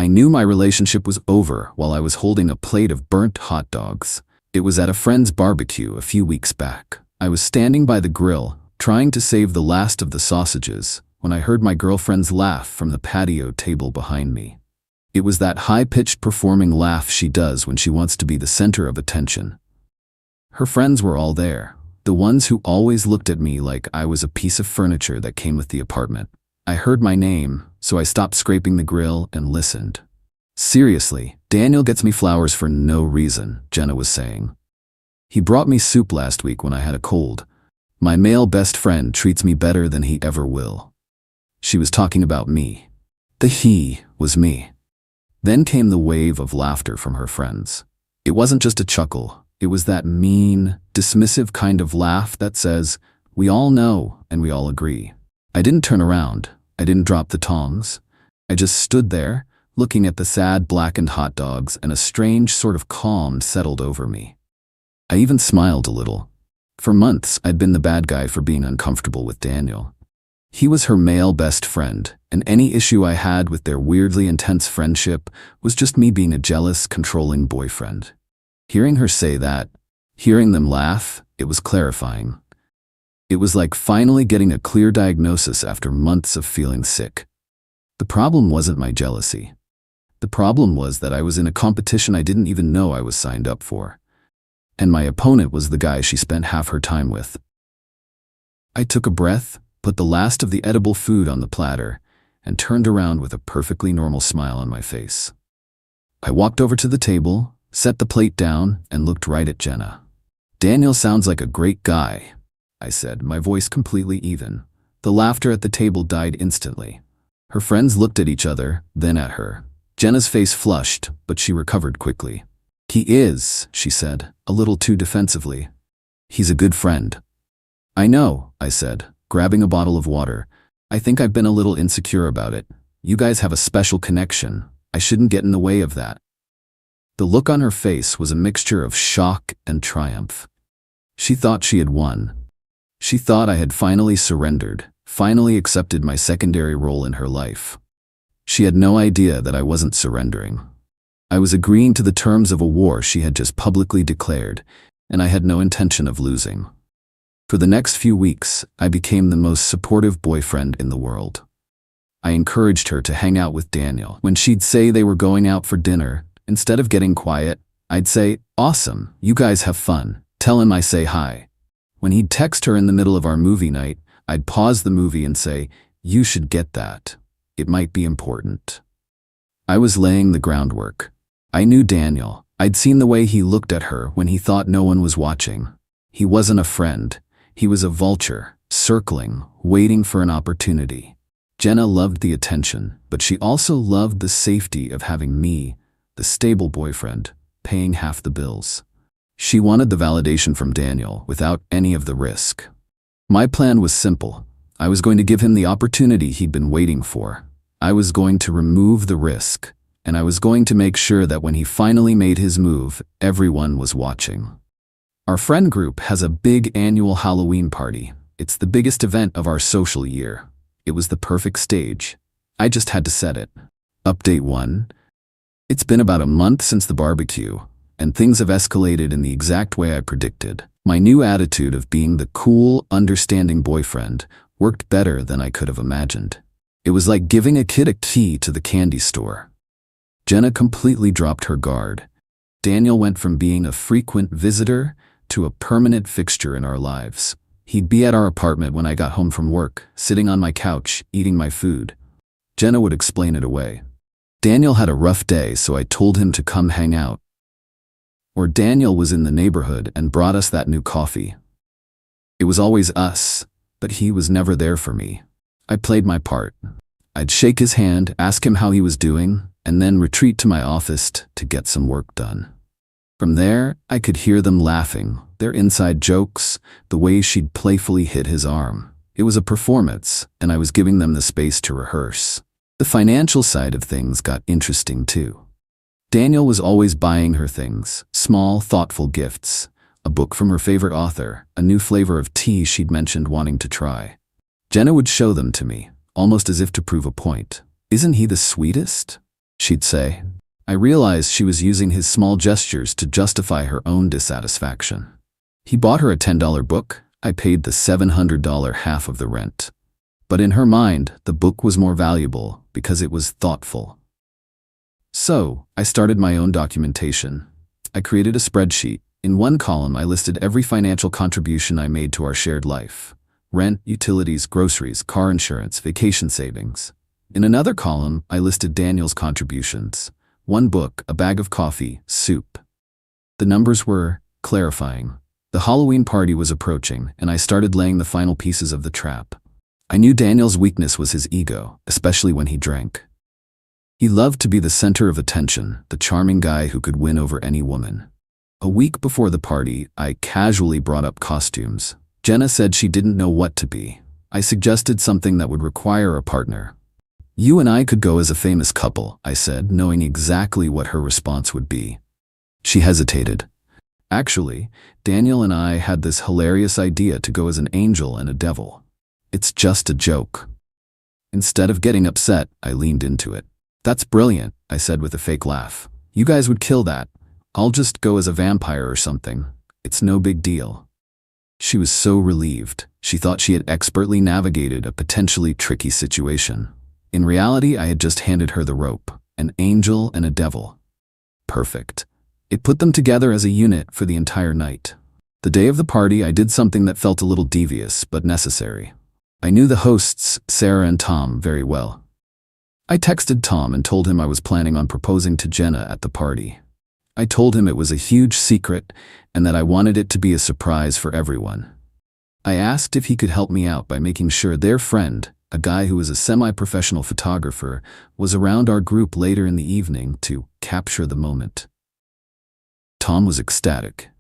I knew my relationship was over while I was holding a plate of burnt hot dogs. It was at a friend's barbecue a few weeks back. I was standing by the grill, trying to save the last of the sausages, when I heard my girlfriend's laugh from the patio table behind me. It was that high-pitched performing laugh she does when she wants to be the center of attention. Her friends were all there, the ones who always looked at me like I was a piece of furniture that came with the apartment. I heard my name, so I stopped scraping the grill and listened. "Seriously, Daniel gets me flowers for no reason," Jenna was saying. "He brought me soup last week when I had a cold. My male best friend treats me better than he ever will." She was talking about me. The he was me. Then came the wave of laughter from her friends. It wasn't just a chuckle. It was that mean, dismissive kind of laugh that says, "We all know and we all agree." I didn't turn around. I didn't drop the tongs. I just stood there, looking at the sad blackened hot dogs, and a strange sort of calm settled over me. I even smiled a little. For months, I'd been the bad guy for being uncomfortable with Daniel. He was her male best friend, and any issue I had with their weirdly intense friendship was just me being a jealous, controlling boyfriend. Hearing her say that, hearing them laugh, it was clarifying. It was like finally getting a clear diagnosis after months of feeling sick. The problem wasn't my jealousy. The problem was that I was in a competition I didn't even know I was signed up for. And my opponent was the guy she spent half her time with. I took a breath, put the last of the edible food on the platter, and turned around with a perfectly normal smile on my face. I walked over to the table, set the plate down, and looked right at Jenna. "Daniel sounds like a great guy," I said, my voice completely even. The laughter at the table died instantly. Her friends looked at each other, then at her. Jenna's face flushed, but she recovered quickly. "He is," she said, a little too defensively. "He's a good friend." "I know," I said, grabbing a bottle of water. "I think I've been a little insecure about it. You guys have a special connection. I shouldn't get in the way of that." The look on her face was a mixture of shock and triumph. She thought she had won. She thought I had finally surrendered, finally accepted my secondary role in her life. She had no idea that I wasn't surrendering. I was agreeing to the terms of a war she had just publicly declared, and I had no intention of losing. For the next few weeks, I became the most supportive boyfriend in the world. I encouraged her to hang out with Daniel. When she'd say they were going out for dinner, instead of getting quiet, I'd say, "Awesome, you guys have fun. Tell him I say hi." When he'd text her in the middle of our movie night, I'd pause the movie and say, "You should get that. It might be important." I was laying the groundwork. I knew Daniel. I'd seen the way he looked at her when he thought no one was watching. He wasn't a friend. He was a vulture, circling, waiting for an opportunity. Jenna loved the attention, but she also loved the safety of having me, the stable boyfriend, paying half the bills. She wanted the validation from Daniel without any of the risk. My plan was simple. I was going to give him the opportunity he'd been waiting for. I was going to remove the risk, and I was going to make sure that when he finally made his move, everyone was watching. Our friend group has a big annual Halloween party. It's the biggest event of our social year. It was the perfect stage. I just had to set it. Update 1. It's been about a month since the barbecue, and things have escalated in the exact way I predicted. My new attitude of being the cool, understanding boyfriend worked better than I could have imagined. It was like giving a kid a key to the candy store. Jenna completely dropped her guard. Daniel went from being a frequent visitor to a permanent fixture in our lives. He'd be at our apartment when I got home from work, sitting on my couch, eating my food. Jenna would explain it away. Daniel had a rough day, so I told him to come hang out. Or Daniel was in the neighborhood and brought us that new coffee. It was always us, but he was never there for me. I played my part. I'd shake his hand, ask him how he was doing, and then retreat to my office to get some work done. From there, I could hear them laughing, their inside jokes, the way she'd playfully hit his arm. It was a performance, and I was giving them the space to rehearse. The financial side of things got interesting too. Daniel was always buying her things, small, thoughtful gifts, a book from her favorite author, a new flavor of tea she'd mentioned wanting to try. Jenna would show them to me, almost as if to prove a point. "Isn't he the sweetest?" she'd say. I realized she was using his small gestures to justify her own dissatisfaction. He bought her a $10 book. I paid the $700 half of the rent. But in her mind, the book was more valuable because it was thoughtful. So, I started my own documentation. I created a spreadsheet. In one column, I listed every financial contribution I made to our shared life: rent, utilities, groceries, car insurance, vacation savings. In another column, I listed Daniel's contributions: one book, a bag of coffee, soup. The numbers were clarifying. The Halloween party was approaching, and I started laying the final pieces of the trap. I knew Daniel's weakness was his ego, especially when he drank. He loved to be the center of attention, the charming guy who could win over any woman. A week before the party, I casually brought up costumes. Jenna said she didn't know what to be. I suggested something that would require a partner. You and I could go as a famous couple, I said, knowing exactly what her response would be. She hesitated. Actually, Daniel and I had this hilarious idea to go as an angel and a devil. It's just a joke. Instead of getting upset, I leaned into it. That's brilliant, I said with a fake laugh. You guys would kill that. I'll just go as a vampire or something. It's no big deal. She was so relieved. She thought she had expertly navigated a potentially tricky situation. In reality, I had just handed her the rope, an angel and a devil. Perfect. It put them together as a unit for the entire night. The day of the party, I did something that felt a little devious, but necessary. I knew the hosts, Sarah and Tom, very well. I texted Tom and told him I was planning on proposing to Jenna at the party. I told him it was a huge secret and that I wanted it to be a surprise for everyone. I asked if he could help me out by making sure their friend, a guy who was a semi-professional photographer, was around our group later in the evening to capture the moment. Tom was ecstatic.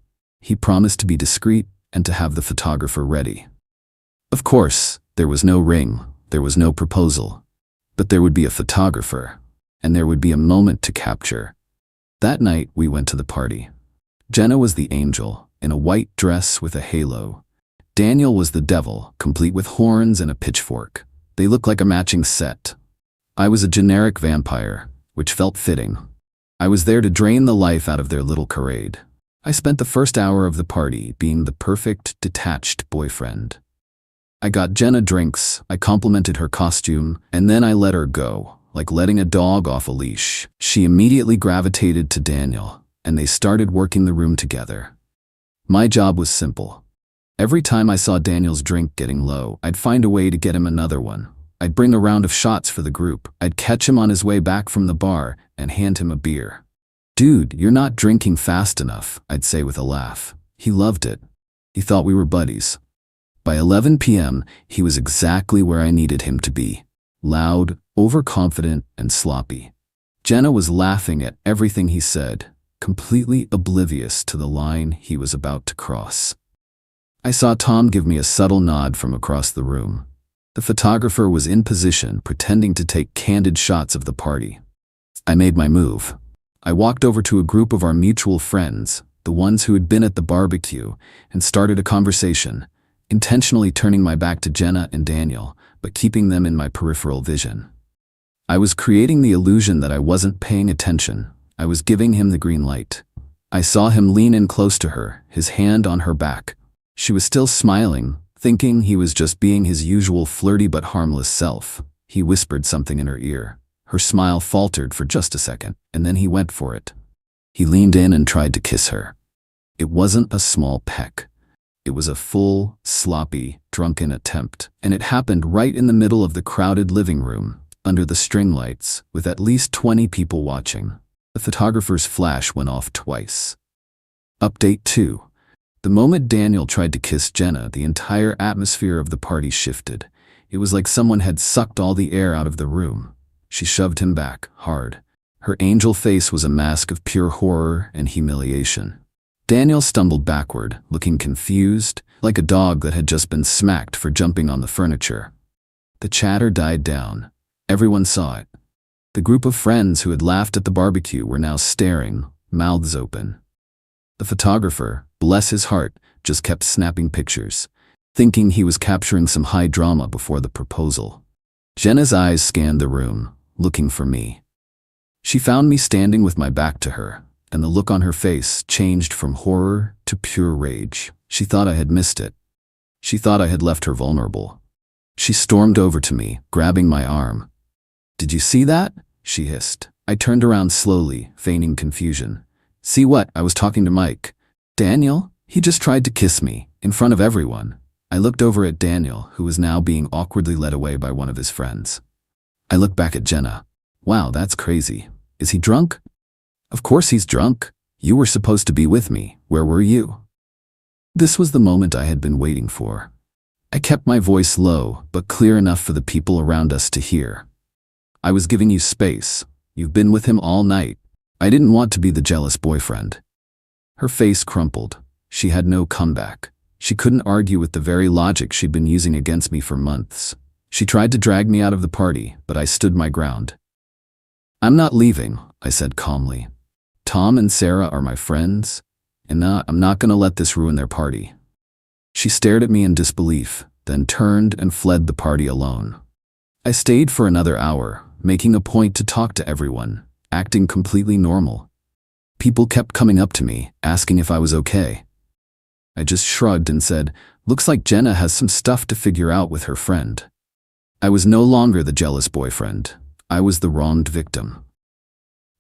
He promised to be discreet and to have the photographer ready. Of course, there was no ring, there was no proposal, but there would be a photographer, and there would be a moment to capture. That night, we went to the party. Jenna was the angel, in a white dress with a halo. Daniel was the devil, complete with horns and a pitchfork. They looked like a matching set. I was a generic vampire, which felt fitting. I was there to drain the life out of their little charade. I spent the first hour of the party being the perfect, detached boyfriend. I got Jenna drinks, I complimented her costume, and then I let her go, like letting a dog off a leash. She immediately gravitated to Daniel, and they started working the room together. My job was simple. Every time I saw Daniel's drink getting low, I'd find a way to get him another one. I'd bring a round of shots for the group. I'd catch him on his way back from the bar and hand him a beer. "Dude, you're not drinking fast enough," I'd say with a laugh. He loved it. He thought we were buddies. By 11 p.m., he was exactly where I needed him to be. Loud, overconfident, and sloppy. Jenna was laughing at everything he said, completely oblivious to the line he was about to cross. I saw Tom give me a subtle nod from across the room. The photographer was in position, pretending to take candid shots of the party. I made my move. I walked over to a group of our mutual friends, the ones who had been at the barbecue, and started a conversation, intentionally turning my back to Jenna and Daniel, but keeping them in my peripheral vision. I was creating the illusion that I wasn't paying attention. I was giving him the green light. I saw him lean in close to her, his hand on her back. She was still smiling, thinking he was just being his usual flirty but harmless self. He whispered something in her ear. Her smile faltered for just a second, and then he went for it. He leaned in and tried to kiss her. It wasn't a small peck. It was a full, sloppy, drunken attempt, and it happened right in the middle of the crowded living room, under the string lights, with at least 20 people watching. The photographer's flash went off twice. Update 2. The moment Daniel tried to kiss Jenna, the entire atmosphere of the party shifted. It was like someone had sucked all the air out of the room. She shoved him back, hard. Her angel face was a mask of pure horror and humiliation. Daniel stumbled backward, looking confused, like a dog that had just been smacked for jumping on the furniture. The chatter died down. Everyone saw it. The group of friends who had laughed at the barbecue were now staring, mouths open. The photographer, bless his heart, just kept snapping pictures, thinking he was capturing some high drama before the proposal. Jenna's eyes scanned the room, looking for me. She found me standing with my back to her, and the look on her face changed from horror to pure rage. She thought I had missed it. She thought I had left her vulnerable. She stormed over to me, grabbing my arm. "Did you see that?" she hissed. I turned around slowly, feigning confusion. "See what?" I was talking to Mike. "Daniel? He just tried to kiss me, in front of everyone." I looked over at Daniel, who was now being awkwardly led away by one of his friends. I looked back at Jenna. "Wow, that's crazy. Is he drunk?" "Of course he's drunk. You were supposed to be with me. Where were you?" This was the moment I had been waiting for. I kept my voice low, but clear enough for the people around us to hear. "I was giving you space. You've been with him all night. I didn't want to be the jealous boyfriend." Her face crumpled. She had no comeback. She couldn't argue with the very logic she'd been using against me for months. She tried to drag me out of the party, but I stood my ground. "I'm not leaving," I said calmly. "Tom and Sarah are my friends, and I'm not going to let this ruin their party." She stared at me in disbelief, then turned and fled the party alone. I stayed for another hour, making a point to talk to everyone, acting completely normal. People kept coming up to me, asking if I was okay. I just shrugged and said, "Looks like Jenna has some stuff to figure out with her friend." I was no longer the jealous boyfriend. I was the wronged victim.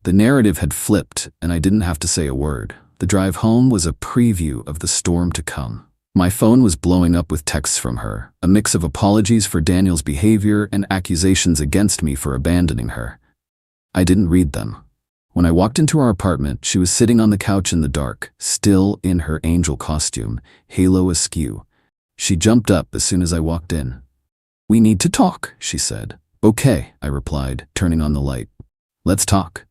The narrative had flipped, and I didn't have to say a word. The drive home was a preview of the storm to come. My phone was blowing up with texts from her, a mix of apologies for Daniel's behavior and accusations against me for abandoning her. I didn't read them. When I walked into our apartment, she was sitting on the couch in the dark, still in her angel costume, halo askew. She jumped up as soon as I walked in. "We need to talk," she said. "Okay," I replied, turning on the light. "Let's talk."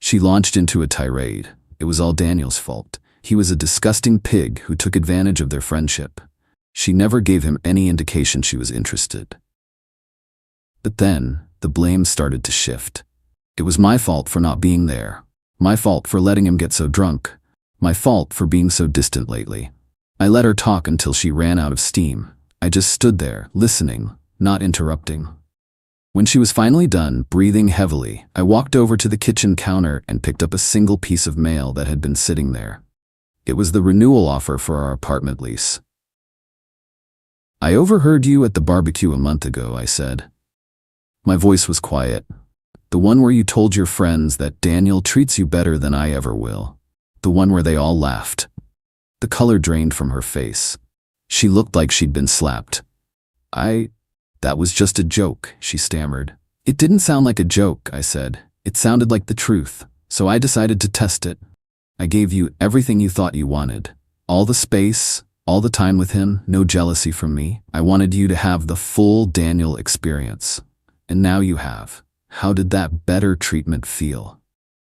She launched into a tirade. It was all Daniel's fault. He was a disgusting pig who took advantage of their friendship. She never gave him any indication she was interested. But then, the blame started to shift. It was my fault for not being there. My fault for letting him get so drunk. My fault for being so distant lately. I let her talk until she ran out of steam. I just stood there, listening, not interrupting. When she was finally done, breathing heavily, I walked over to the kitchen counter and picked up a single piece of mail that had been sitting there. It was the renewal offer for our apartment lease. "I overheard you at the barbecue a month ago," I said. My voice was quiet. "The one where you told your friends that Daniel treats you better than I ever will. The one where they all laughed." The color drained from her face. She looked like she'd been slapped. That was just a joke," she stammered. "It didn't sound like a joke," I said. "It sounded like the truth, so I decided to test it. I gave you everything you thought you wanted. All the space, all the time with him, no jealousy from me. I wanted you to have the full Daniel experience. And now you have. How did that better treatment feel?"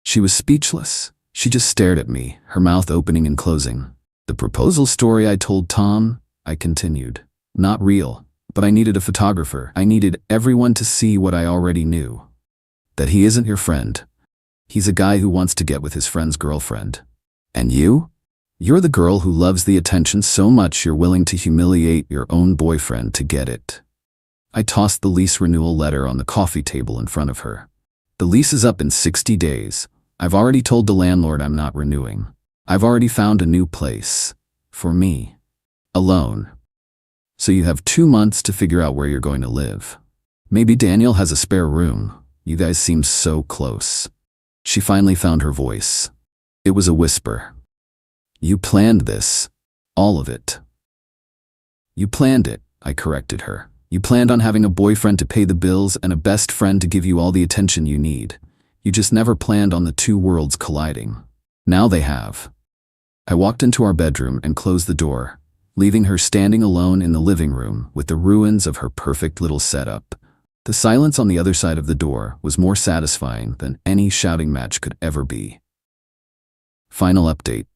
She was speechless. She just stared at me, her mouth opening and closing. "The proposal story I told Tom," I continued. "Not real. But I needed a photographer. I needed everyone to see what I already knew. That he isn't your friend. He's a guy who wants to get with his friend's girlfriend. And you? You're the girl who loves the attention so much you're willing to humiliate your own boyfriend to get it." I tossed the lease renewal letter on the coffee table in front of her. "The lease is up in 60 days. I've already told the landlord I'm not renewing. I've already found a new place. For me. Alone. So you have 2 months to figure out where you're going to live. Maybe Daniel has a spare room. You guys seem so close." She finally found her voice. It was a whisper. "You planned this. All of it." "You planned it," I corrected her. "You planned on having a boyfriend to pay the bills and a best friend to give you all the attention you need. You just never planned on the two worlds colliding. Now they have." I walked into our bedroom and closed the door, leaving her standing alone in the living room with the ruins of her perfect little setup. The silence on the other side of the door was more satisfying than any shouting match could ever be. Final update.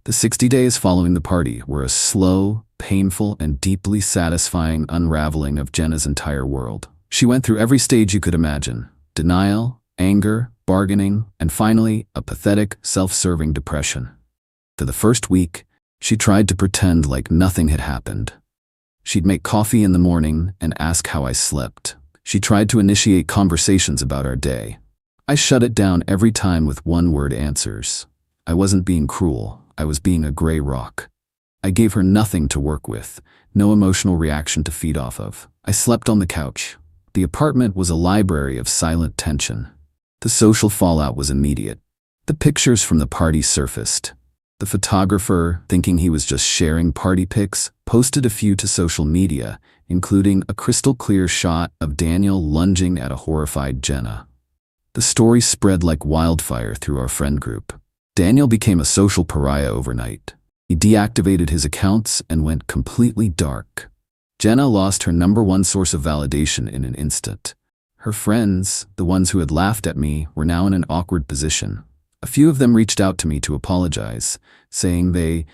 The 60 days following the party were a slow, painful, and deeply satisfying unraveling of Jenna's entire world. She went through every stage you could imagine: denial, anger, bargaining, and finally, a pathetic, self-serving depression. For the first week, she tried to pretend like nothing had happened. She'd make coffee in the morning and ask how I slept. She tried to initiate conversations about our day. I shut it down every time with one-word answers. I wasn't being cruel, I was being a gray rock. I gave her nothing to work with, no emotional reaction to feed off of. I slept on the couch. The apartment was a library of silent tension. The social fallout was immediate. The pictures from the party surfaced. The photographer, thinking he was just sharing party pics, posted a few to social media, including a crystal-clear shot of Daniel lunging at a horrified Jenna. The story spread like wildfire through our friend group. Daniel became a social pariah overnight. He deactivated his accounts and went completely dark. Jenna lost her #1 source of validation in an instant. Her friends, the ones who had laughed at me, were now in an awkward position. A few of them reached out to me to apologize, saying they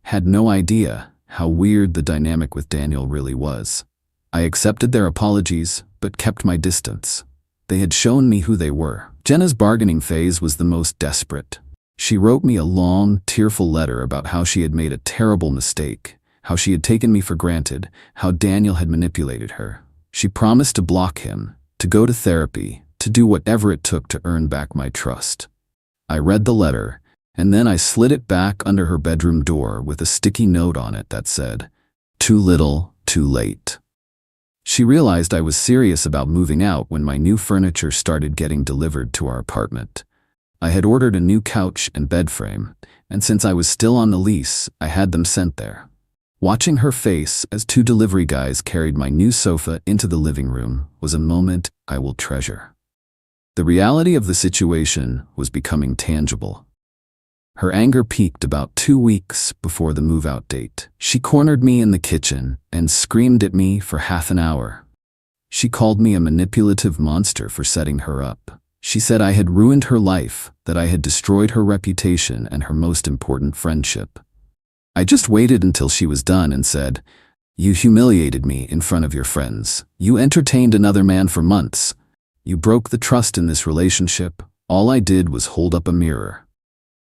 had no idea how weird the dynamic with Daniel really was. I accepted their apologies, but kept my distance. They had shown me who they were. Jenna's bargaining phase was the most desperate. She wrote me a long, tearful letter about how she had made a terrible mistake, how she had taken me for granted, how Daniel had manipulated her. She promised to block him, to go to therapy, to do whatever it took to earn back my trust. I read the letter, and then I slid it back under her bedroom door with a sticky note on it that said, "Too little, too late." She realized I was serious about moving out when my new furniture started getting delivered to our apartment. I had ordered a new couch and bed frame, and since I was still on the lease, I had them sent there. Watching her face as 2 delivery guys carried my new sofa into the living room was a moment I will treasure. The reality of the situation was becoming tangible. Her anger peaked about 2 weeks before the move-out date. She cornered me in the kitchen and screamed at me for half an hour. She called me a manipulative monster for setting her up. She said I had ruined her life, that I had destroyed her reputation and her most important friendship. I just waited until she was done and said, "You humiliated me in front of your friends. You entertained another man for months. You broke the trust in this relationship. All I did was hold up a mirror.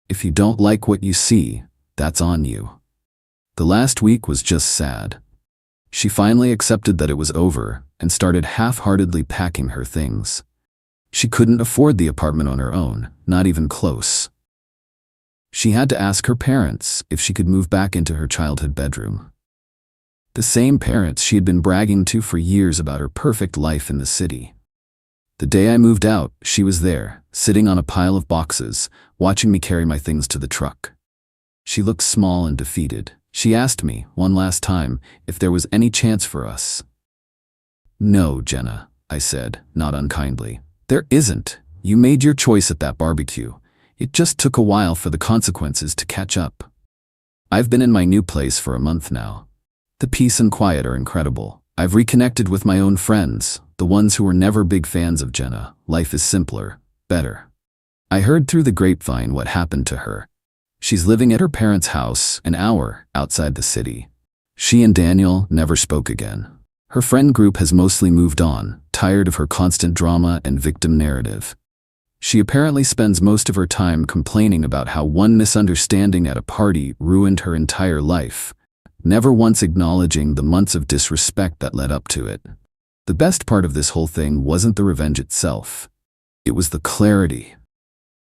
If you don't like what you see, that's on you." The last week was just sad. She finally accepted that it was over and started half-heartedly packing her things. She couldn't afford the apartment on her own, not even close. She had to ask her parents if she could move back into her childhood bedroom. The same parents she had been bragging to for years about her perfect life in the city. The day I moved out, she was there, sitting on a pile of boxes, watching me carry my things to the truck. She looked small and defeated. She asked me, one last time, if there was any chance for us. "No, Jenna," I said, not unkindly. "There isn't. You made your choice at that barbecue. It just took a while for the consequences to catch up. I've been in my new place for a month now. The peace and quiet are incredible. I've reconnected with my own friends, the ones who were never big fans of Jenna. Life is simpler, better. I heard through the grapevine what happened to her. She's living at her parents' house, an hour outside the city. She and Daniel never spoke again. Her friend group has mostly moved on, tired of her constant drama and victim narrative. She apparently spends most of her time complaining about how one misunderstanding at a party ruined her entire life, never once acknowledging the months of disrespect that led up to it. The best part of this whole thing wasn't the revenge itself. It was the clarity.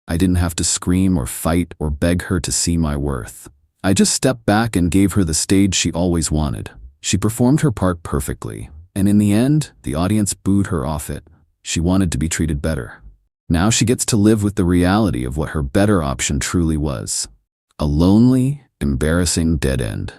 I didn't have to scream or fight or beg her to see my worth. I just stepped back and gave her the stage she always wanted. She performed her part perfectly, and in the end, the audience booed her off it. She wanted to be treated better. Now she gets to live with the reality of what her better option truly was. A lonely, embarrassing dead end.